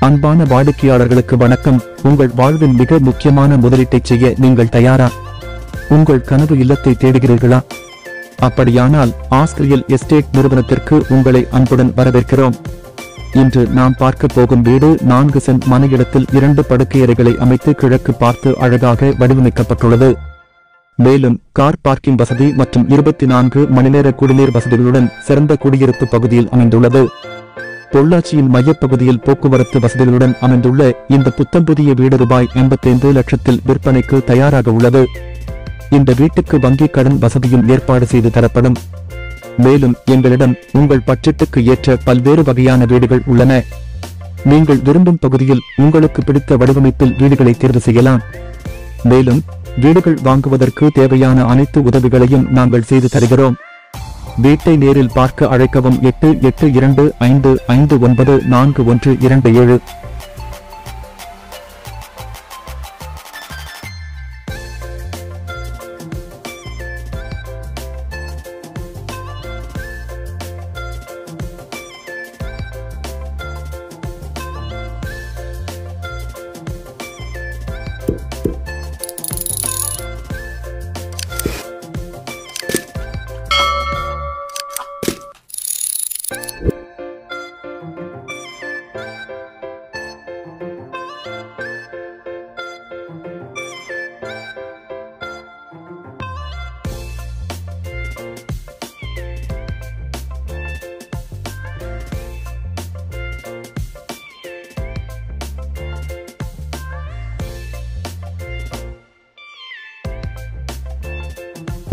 அன்பான வாடிக்கையாளர்களுக்கு வணக்கம். உங்கள் வாழ்வின் மிக முக்கியமான முதலீட்டைச் செய்ய நீங்கள் தயாரா? உங்கள் கனவு இல்லத்தை தேடுகிறீர்களா? அப்படியானால் ஆஸ்திரியல் எஸ்டேட் நிறுவனத்திற்கு உங்களை அன்புடன் வரவேற்கிறோம். இன்று நாம் பார்க்க போகும் வீடு 4 சென்ட் மனை இடத்தில் 2 படுக்கையறைகளை அமைத்து கிழக்கு பார்த்து அழகாக வடிவமைக்கப்பட்டுள்ளது. மேலும் கார் பார்க்கிங் வசதி மற்றும் 24 மணி நேர குடிநீர் வசதிகளுடன் சிறந்த குடியிருப்பு பகுதியில் அமைந்துள்ளது. பொள்ளாச்சியின் மையப்பகுதியில் போக்குவரத்து வசதிகளுடன் அமைந்துள்ள இந்த புத்தம் புதிய வீடு ரூபாய் 85 லட்சத்தில் விற்பனைக்கு தயாராக உள்ளது. இந்த வீட்டுக்கு வங்கி கடன் வசதியும் ஏற்பாடு செய்து தரப்படும். மேலும் எங்களிடம் உங்கள் பட்ஜெட்டுக்கு ஏற்ற பல்வேறு வகையான வீடுகள் உள்ளன. நீங்கள் விரும்பும் பகுதியில் உங்களுக்கு பிடித்த வடிவமைப்பில் வீடுகளை தேர்வு செய்யலாம். மேலும் வீடுகள் வாங்குவதற்கு தேவையான அனைத்து உதவிகளையும் நாங்கள் செய்து தருகிறோம். வீட்டை நேரில் பார்க்க அழைக்கவும் 8825559127.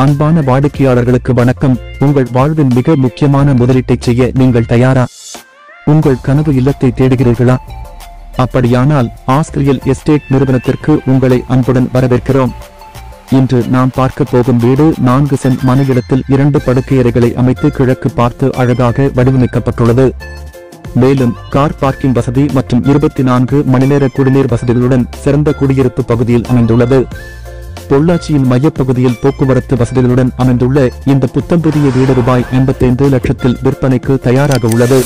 அன்பான வாடிக்கையாளர்களுக்கு வணக்கம். உங்கள் வாழ்வின் மிக முக்கியமான முதலீட்டைச் செய்ய நீங்கள் தயாரா? உங்கள் கனவு இல்லத்தை தேடுகிறீர்களா? அப்படியானால் ஆஸ்திரியல் எஸ்டேட் நிறுவனத்திற்கு உங்களை அன்புடன் வரவேற்கிறோம். இன்று நாம் பார்க்க போகும் வீடு 4 சென்ட் மனை இடத்தில் 2 படுக்கையறைகளை அமைத்து கிழக்கு பார்த்து அழகாக வடிவமைக்கப்பட்டுள்ளது. மேலும் கார் பார்க்கிங் வசதி மற்றும் 24 மணி நேர குடிநீர் வசதிகளுடன் சிறந்த குடியிருப்பு பகுதியில் அமைந்துள்ளது. பொள்ளாச்சியின் மையப்பகுதியில் போக்குவரத்து வசதிகளுடன் அமைந்துள்ள இந்த புத்தம் புதிய வீடு ரூபாய் 85 லட்சத்தில் விற்பனைக்கு தயாராக உள்ளது.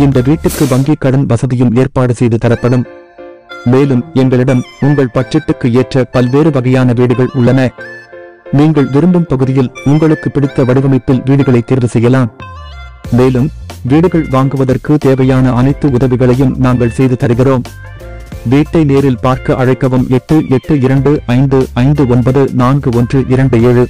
இந்த வீட்டுக்கு வங்கி கடன் வசதியும் ஏற்பாடு செய்து தரப்படும். மேலும் எங்களிடம் உங்கள் பட்ஜெட்டுக்கு ஏற்ற பல்வேறு வகையான வீடுகள் உள்ளன. நீங்கள் விரும்பும் பகுதியில் உங்களுக்கு பிடித்த வடிவமைப்பில் வீடுகளை தேர்வு செய்யலாம். மேலும் வீடுகள் வாங்குவதற்கு தேவையான அனைத்து உதவிகளையும் நாங்கள் செய்து தருகிறோம். வீட்டை நேரில் பார்க்க அழைக்கவும் 8825559127.